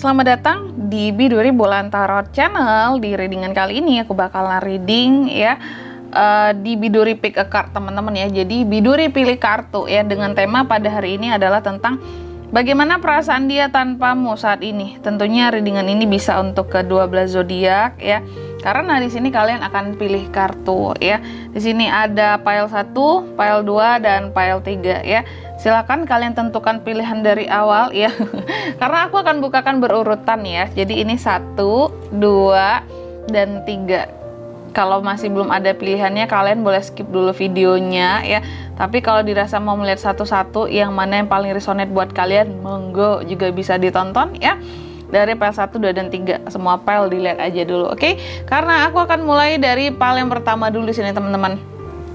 Selamat datang di Biduri Bulan Tarot Channel. Di readingan kali ini aku bakalan reading ya di Biduri Pick a Card teman-teman ya. Jadi Biduri pilih kartu ya, dengan tema pada hari ini adalah tentang bagaimana perasaan dia tanpamu saat ini. Tentunya readingan ini bisa untuk ke-12 zodiak ya. Karena di sini kalian akan pilih kartu ya. Di sini ada pile 1, pile 2 dan pile 3 ya. Silakan kalian tentukan pilihan dari awal ya. Karena aku akan bukakan berurutan ya. Jadi ini 1, 2 dan 3. Kalau masih belum ada pilihannya kalian boleh skip dulu videonya ya. Tapi kalau dirasa mau melihat satu-satu yang mana yang paling resonate buat kalian, monggo juga bisa ditonton ya. Dari pile 1, 2 dan 3 semua pile dilihat aja dulu, oke? Karena aku akan mulai dari pile yang pertama dulu di sini teman-teman.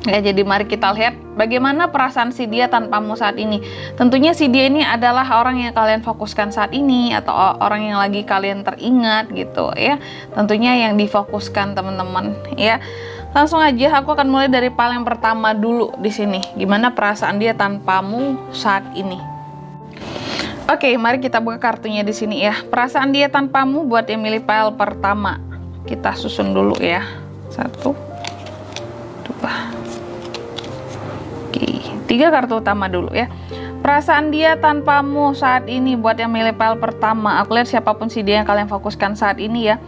Ya, jadi mari kita lihat bagaimana perasaan si dia tanpamu saat ini. Tentunya si dia ini adalah orang yang kalian fokuskan saat ini atau orang yang lagi kalian teringat gitu ya. Tentunya yang difokuskan teman-teman ya. Langsung aja aku akan mulai dari pile yang pertama dulu di sini. Gimana perasaan dia tanpamu saat ini? Oke, mari kita buka kartunya di sini ya. Perasaan dia tanpamu buat yang milih pile pertama. Kita susun dulu ya. 1, 2. 3 kartu utama dulu ya. Perasaan dia tanpamu saat ini buat yang milih pile pertama. Aku lihat siapapun si dia yang kalian fokuskan saat ini ya.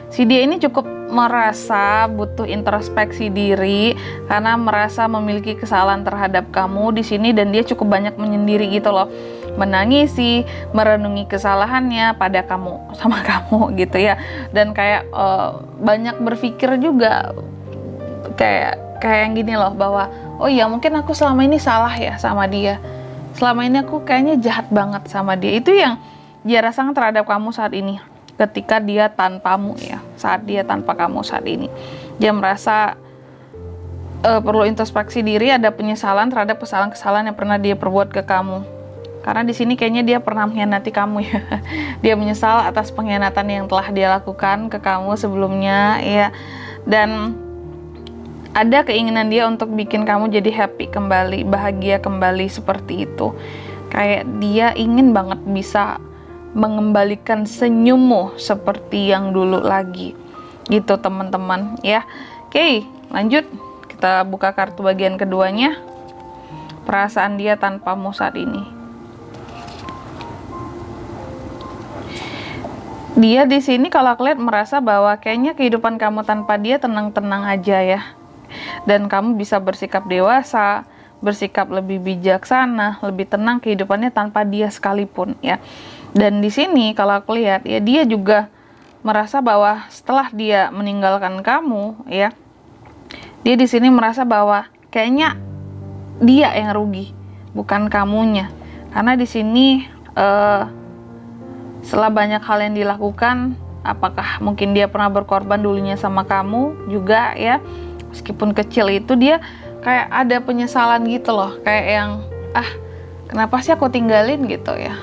Si dia ini cukup merasa butuh introspeksi diri karena merasa memiliki kesalahan terhadap kamu di sini, dan dia cukup banyak menyendiri gitu loh. Menangisi, merenungi kesalahannya pada kamu, sama kamu gitu ya. Dan kayak banyak berpikir juga kayak yang gini loh, bahwa oh iya mungkin aku selama ini salah ya sama dia, selama ini aku kayaknya jahat banget sama dia. Itu yang dia rasakan terhadap kamu saat ini ketika dia tanpamu ya, saat dia tanpa kamu saat ini. Dia merasa perlu introspeksi diri, ada penyesalan terhadap kesalahan-kesalahan yang pernah dia perbuat ke kamu. Karena di sini kayaknya dia pernah mengkhianati kamu ya. Dia menyesal atas pengkhianatan yang telah dia lakukan ke kamu sebelumnya ya. Dan ada keinginan dia untuk bikin kamu jadi happy kembali, bahagia kembali seperti itu. Kayak dia ingin banget bisa mengembalikan senyummu seperti yang dulu lagi. Gitu teman-teman ya. Oke, lanjut. Kita buka kartu bagian keduanya. Perasaan dia tanpamu saat ini. Dia di sini kalau aku lihat merasa bahwa kayaknya kehidupan kamu tanpa dia tenang-tenang aja ya. Dan kamu bisa bersikap dewasa, bersikap lebih bijaksana, lebih tenang kehidupannya tanpa dia sekalipun ya. Dan di sini kalau aku lihat ya, dia juga merasa bahwa setelah dia meninggalkan kamu ya, dia di sini merasa bahwa kayaknya dia yang rugi, bukan kamunya. Karena di sini setelah banyak hal yang dilakukan, apakah mungkin dia pernah berkorban dulunya sama kamu juga ya. Meskipun kecil itu dia kayak ada penyesalan gitu loh. Kayak yang, kenapa sih aku tinggalin gitu ya.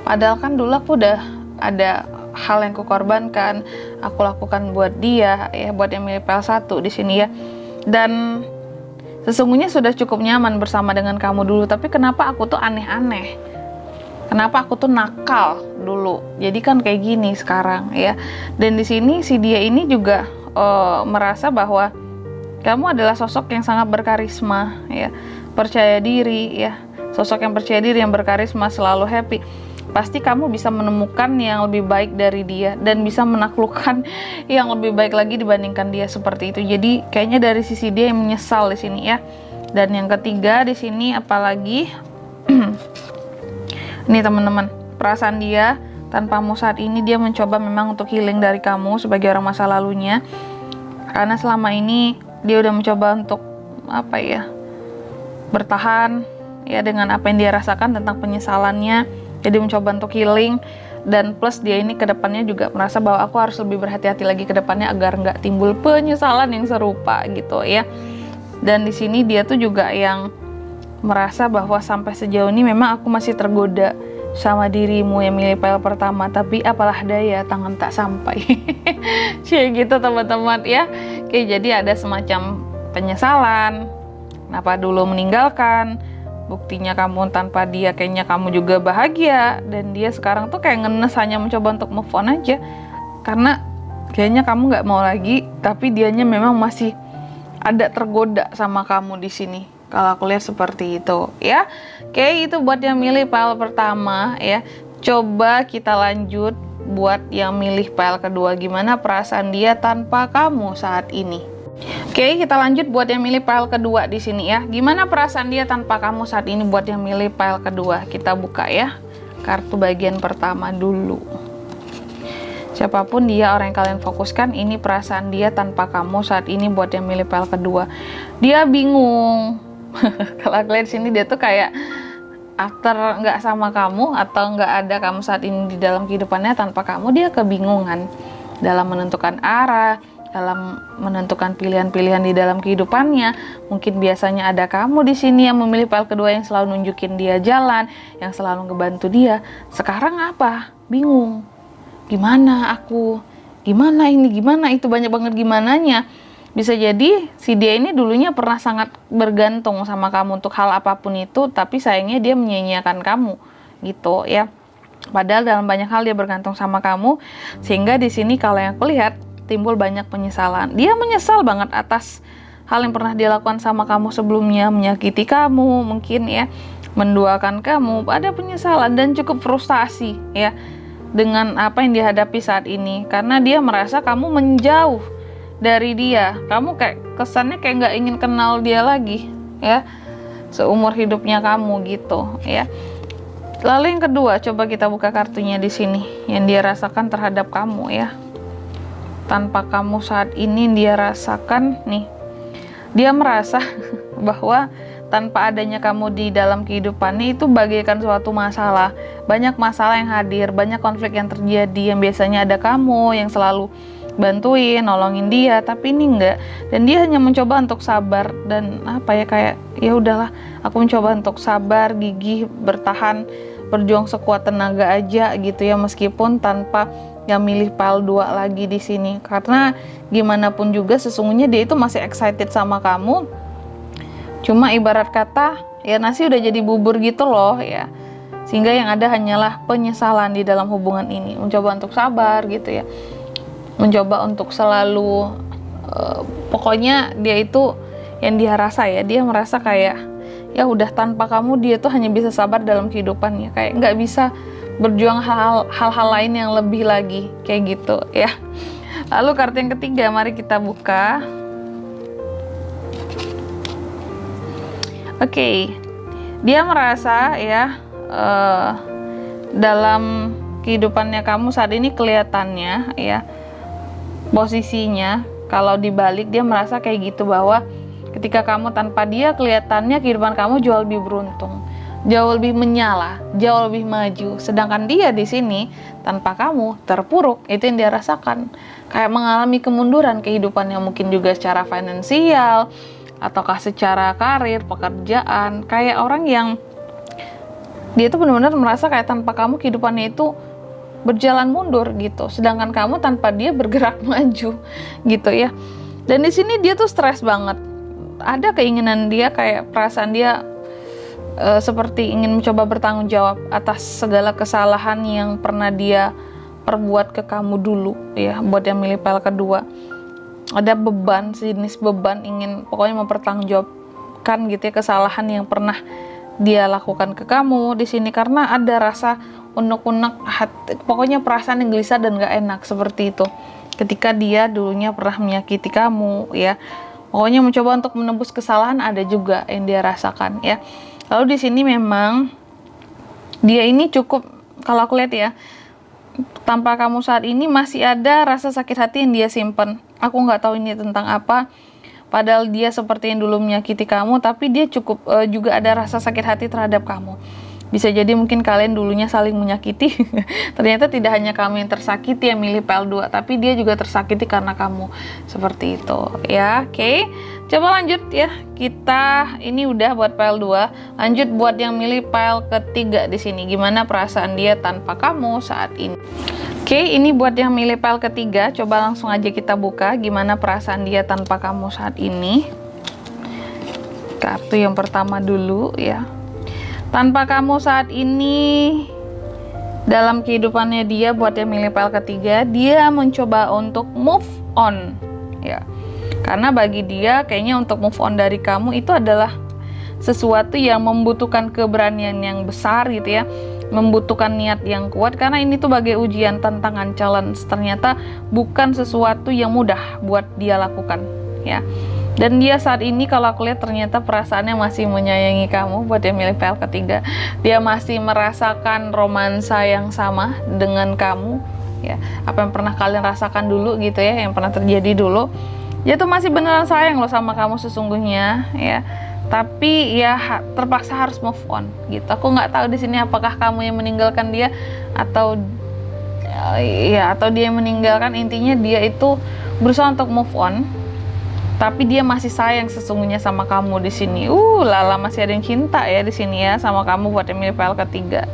Padahal kan dulu aku udah ada hal yang kukorbankan, aku lakukan buat dia ya, buat yang milih pile 1 di sini ya. Dan sesungguhnya sudah cukup nyaman bersama dengan kamu dulu, tapi kenapa aku tuh aneh-aneh? Kenapa aku tuh nakal dulu? Jadi kan kayak gini sekarang ya. Dan di sini si dia ini juga merasa bahwa kamu adalah sosok yang sangat berkarisma ya, percaya diri ya, sosok yang percaya diri, yang berkarisma, selalu happy. Pasti kamu bisa menemukan yang lebih baik dari dia dan bisa menaklukkan yang lebih baik lagi dibandingkan dia seperti itu. Jadi kayaknya dari sisi dia yang menyesal di sini ya. Dan yang ketiga di sini apalagi ini teman-teman, perasaan dia tanpamu saat ini, dia mencoba memang untuk healing dari kamu sebagai orang masa lalunya. Karena selama ini dia udah mencoba untuk bertahan ya dengan apa yang dia rasakan tentang penyesalannya. Jadi mencoba untuk healing, dan plus dia ini kedepannya juga merasa bahwa aku harus lebih berhati-hati lagi ke depannya agar nggak timbul penyesalan yang serupa gitu ya. Dan di sini dia tuh juga yang merasa bahwa sampai sejauh ini memang aku masih tergoda sama dirimu yang milih pile pertama, tapi apalah daya tangan tak sampai. Kayak gitu teman-teman ya. Oke, jadi ada semacam penyesalan, kenapa dulu meninggalkan, buktinya kamu tanpa dia kayaknya kamu juga bahagia, dan dia sekarang tuh kayak ngenes hanya mencoba untuk move on aja karena kayaknya kamu nggak mau lagi, tapi dianya memang masih ada tergoda sama kamu di sini. Kalau aku lihat seperti itu ya. Oke, itu buat yang milih pile pertama ya. Coba kita lanjut buat yang milih pile kedua, gimana perasaan dia tanpa kamu saat ini. Oke, kita lanjut buat yang milih pile kedua di sini ya. Gimana perasaan dia tanpa kamu saat ini buat yang milih pile kedua? Kita buka ya. Kartu bagian pertama dulu. Siapapun dia, orang yang kalian fokuskan, ini perasaan dia tanpa kamu saat ini buat yang milih pile kedua. Dia bingung. Kalau aku lihat sini dia tuh kayak after nggak sama kamu atau nggak ada kamu saat ini di dalam kehidupannya, tanpa kamu dia kebingungan dalam menentukan arah, dalam menentukan pilihan-pilihan di dalam kehidupannya. Mungkin biasanya ada kamu di sini yang memilih pile kedua, yang selalu nunjukin dia jalan, yang selalu ngebantu dia. Sekarang apa? Bingung. Gimana aku? Gimana ini? Gimana itu? Banyak banget gimananya. Bisa jadi si dia ini dulunya pernah sangat bergantung sama kamu untuk hal apapun itu, tapi sayangnya dia menyia-nyiakan kamu gitu ya. Padahal dalam banyak hal dia bergantung sama kamu, sehingga di sini kalau yang aku lihat timbul banyak penyesalan. Dia menyesal banget atas hal yang pernah dia lakukan sama kamu sebelumnya, menyakiti kamu mungkin ya, menduakan kamu. Ada penyesalan dan cukup frustasi ya dengan apa yang dihadapi saat ini, karena dia merasa kamu menjauh dari dia. Kamu kayak kesannya kayak nggak ingin kenal dia lagi ya, seumur hidupnya kamu gitu ya. Lalu yang kedua, coba kita buka kartunya di sini, yang dia rasakan terhadap kamu ya. Tanpa kamu saat ini dia rasakan nih, dia merasa bahwa tanpa adanya kamu di dalam kehidupannya itu bagaikan suatu masalah. Banyak masalah yang hadir, banyak konflik yang terjadi, yang biasanya ada kamu yang selalu bantuin, nolongin dia, tapi ini enggak. Dan dia hanya mencoba untuk sabar dan apa ya, kayak ya udahlah, aku mencoba untuk sabar, gigih, bertahan, berjuang sekuat tenaga aja gitu ya, meskipun tanpa yang milih pile 2 lagi di sini. Karena gimana pun juga sesungguhnya dia itu masih excited sama kamu. Cuma ibarat kata ya nasi udah jadi bubur gitu loh ya. Sehingga yang ada hanyalah penyesalan di dalam hubungan ini. Mencoba untuk sabar gitu ya. Mencoba untuk selalu pokoknya dia itu yang dia rasa ya, dia merasa kayak ya udah tanpa kamu dia tuh hanya bisa sabar dalam kehidupannya, kayak nggak bisa berjuang hal-hal lain yang lebih lagi kayak gitu ya. Lalu kartu yang ketiga, mari kita buka. Oke, dia merasa ya dalam kehidupannya kamu saat ini kelihatannya ya, posisinya kalau dibalik dia merasa kayak gitu, bahwa ketika kamu tanpa dia kelihatannya kehidupan kamu jauh lebih beruntung, jauh lebih menyala, jauh lebih maju. Sedangkan dia di sini tanpa kamu terpuruk. Itu yang dia rasakan, kayak mengalami kemunduran kehidupannya, mungkin juga secara finansial ataukah secara karir, pekerjaan. Kayak orang yang dia tuh benar-benar merasa kayak tanpa kamu kehidupannya itu berjalan mundur gitu, sedangkan kamu tanpa dia bergerak maju gitu ya. Dan di sini dia tuh stres banget. Ada keinginan dia, kayak perasaan dia seperti ingin mencoba bertanggung jawab atas segala kesalahan yang pernah dia perbuat ke kamu dulu ya. Buat yang milih pile kedua, ada beban, sejenis beban, ingin pokoknya mempertanggungjawabkan gitu ya kesalahan yang pernah dia lakukan ke kamu di sini, karena ada rasa unek-unek hati, pokoknya perasaan yang gelisah dan gak enak seperti itu ketika dia dulunya pernah menyakiti kamu ya. Pokoknya mencoba untuk menebus kesalahan ada juga yang dia rasakan ya. Lalu di sini memang dia ini cukup, kalau aku lihat ya, tanpa kamu saat ini masih ada rasa sakit hati yang dia simpen. Aku nggak tahu ini tentang apa. Padahal dia seperti yang dulu menyakiti kamu, tapi dia cukup juga ada rasa sakit hati terhadap kamu. Bisa jadi mungkin kalian dulunya saling menyakiti. Ternyata tidak hanya kamu yang tersakiti yang milih pile 2, tapi dia juga tersakiti karena kamu. Seperti itu ya. Oke. Coba lanjut ya. Kita ini udah buat pile 2. Lanjut buat yang milih pile ketiga di sini. Gimana perasaan dia tanpa kamu saat ini? Oke, ini buat yang milih pile ketiga. Coba langsung aja kita buka gimana perasaan dia tanpa kamu saat ini. Kartu yang pertama dulu ya. Tanpa kamu saat ini dalam kehidupannya dia, buat yang milih file ketiga, dia mencoba untuk move on ya. Karena bagi dia kayaknya untuk move on dari kamu itu adalah sesuatu yang membutuhkan keberanian yang besar gitu ya, membutuhkan niat yang kuat, karena ini tuh bagai ujian, tantangan, challenge. Ternyata bukan sesuatu yang mudah buat dia lakukan ya. Dan dia saat ini kalau aku lihat ternyata perasaannya masih menyayangi kamu, buat yang milih file ketiga. Dia masih merasakan romansa yang sama dengan kamu ya. Apa yang pernah kalian rasakan dulu gitu ya, yang pernah terjadi dulu. Dia tuh masih beneran sayang loh sama kamu sesungguhnya ya. Tapi ya terpaksa harus move on gitu. Aku nggak tahu di sini apakah kamu yang meninggalkan dia atau ya atau dia yang meninggalkan. Intinya dia itu berusaha untuk move on, tapi dia masih sayang sesungguhnya sama kamu di sini. Lala, masih ada yang cinta ya di sini ya sama kamu, buat yang milih file ketiga.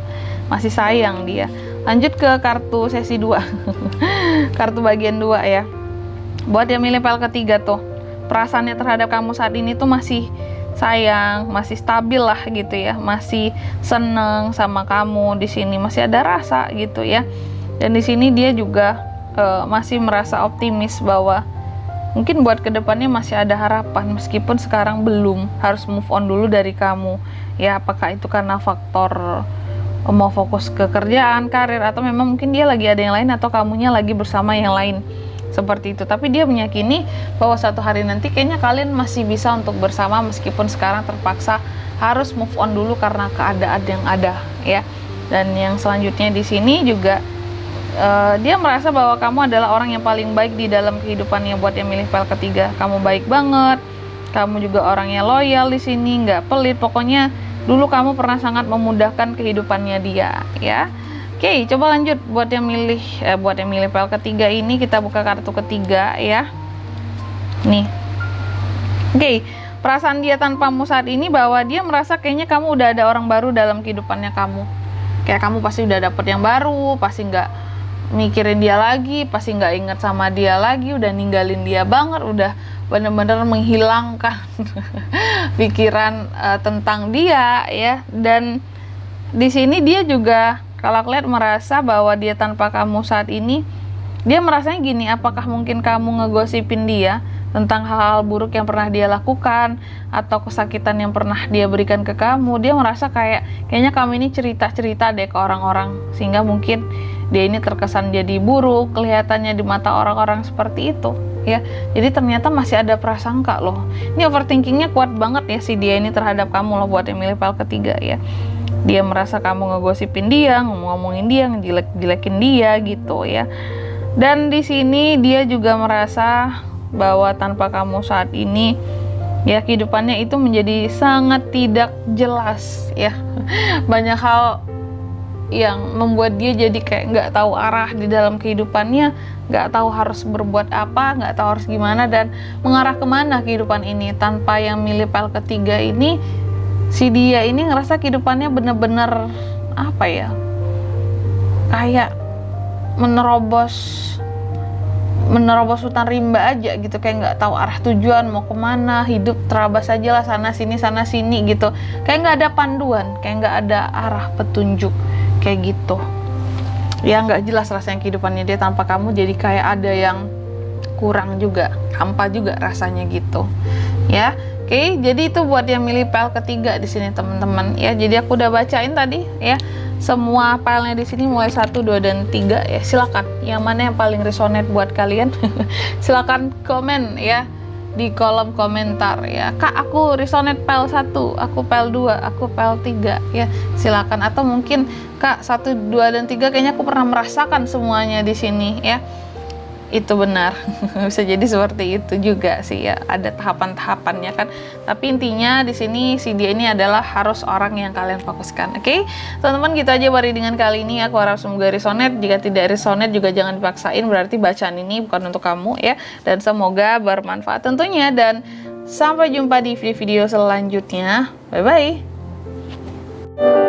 Masih sayang dia. Lanjut ke kartu sesi 2. Kartu bagian 2 ya. Buat yang milih file ketiga tuh, perasaannya terhadap kamu saat ini tuh masih sayang, masih stabil lah gitu ya, masih seneng sama kamu di sini, masih ada rasa gitu ya. Dan di sini dia juga masih merasa optimis bahwa mungkin buat kedepannya masih ada harapan, meskipun sekarang belum, harus move on dulu dari kamu ya. Apakah itu karena faktor mau fokus ke kerjaan, karir, atau memang mungkin dia lagi ada yang lain, atau kamunya lagi bersama yang lain, seperti itu. Tapi dia meyakini bahwa suatu hari nanti kayaknya kalian masih bisa untuk bersama, meskipun sekarang terpaksa harus move on dulu karena keadaan yang ada ya. Dan yang selanjutnya di sini juga dia merasa bahwa kamu adalah orang yang paling baik di dalam kehidupannya, buat yang milih file ketiga. Kamu baik banget, kamu juga orang yang loyal di sini, nggak pelit. Pokoknya dulu kamu pernah sangat memudahkan kehidupannya dia ya. Oke, coba lanjut buat yang milih file ketiga ini, kita buka kartu ketiga ya. Nih. Oke, perasaan dia tanpamu saat ini bahwa dia merasa kayaknya kamu udah ada orang baru dalam kehidupannya kamu. Kayak kamu pasti udah dapet yang baru, pasti nggak mikirin dia lagi, pasti nggak inget sama dia lagi, udah ninggalin dia banget, udah bener-bener menghilangkan pikiran tentang dia ya. Dan di sini dia juga, kalau aku lihat, merasa bahwa dia tanpa kamu saat ini, dia merasanya gini, apakah mungkin kamu ngegosipin dia tentang hal-hal buruk yang pernah dia lakukan, atau kesakitan yang pernah dia berikan ke kamu. Dia merasa kayaknya kamu ini cerita-cerita deh ke orang-orang, sehingga mungkin dia ini terkesan jadi buruk, kelihatannya di mata orang-orang seperti itu ya. Jadi ternyata masih ada prasangka loh. Ini overthinkingnya kuat banget ya si dia ini terhadap kamu loh, buat yang milih file ketiga ya. Dia merasa kamu ngegosipin dia, ngomongin dia, ngejelek-jelekin dia gitu ya. Dan di sini dia juga merasa bahwa tanpa kamu saat ini ya, kehidupannya itu menjadi sangat tidak jelas ya. Banyak hal yang membuat dia jadi kayak nggak tahu arah di dalam kehidupannya, nggak tahu harus berbuat apa, nggak tahu harus gimana dan mengarah kemana kehidupan ini. Tanpa yang milih file ketiga ini, si dia ini ngerasa kehidupannya bener-bener apa ya, kayak menerobos hutan rimba aja gitu, kayak nggak tahu arah tujuan mau kemana, hidup terabas aja lah sana sini gitu, kayak nggak ada panduan, kayak nggak ada arah petunjuk kayak gitu ya. Nggak jelas rasanya kehidupannya dia tanpa kamu, jadi kayak ada yang kurang juga, hampa juga rasanya gitu ya. Oke, jadi itu buat yang milih file ketiga di sini teman-teman ya. Jadi aku udah bacain tadi ya semua filenya di sini, mulai 1, 2, dan 3 ya. Silakan yang mana yang paling resonate buat kalian. Silakan komen ya di kolom komentar ya. Kak, aku resonate file 1, aku file 2, aku file 3 ya. Silakan, atau mungkin Kak 1, 2, dan 3 kayaknya aku pernah merasakan semuanya di sini ya. Itu benar. Bisa jadi seperti itu juga sih ya, ada tahapan-tahapannya kan. Tapi intinya di sini si dia ini adalah harus orang yang kalian fokuskan. Oke, teman-teman, gitu aja dengan kali ini. Aku harap semoga resonate. Jika tidak resonate juga jangan dipaksain, berarti bacaan ini bukan untuk kamu ya. Dan semoga bermanfaat tentunya, dan sampai jumpa di video-video selanjutnya. Bye bye.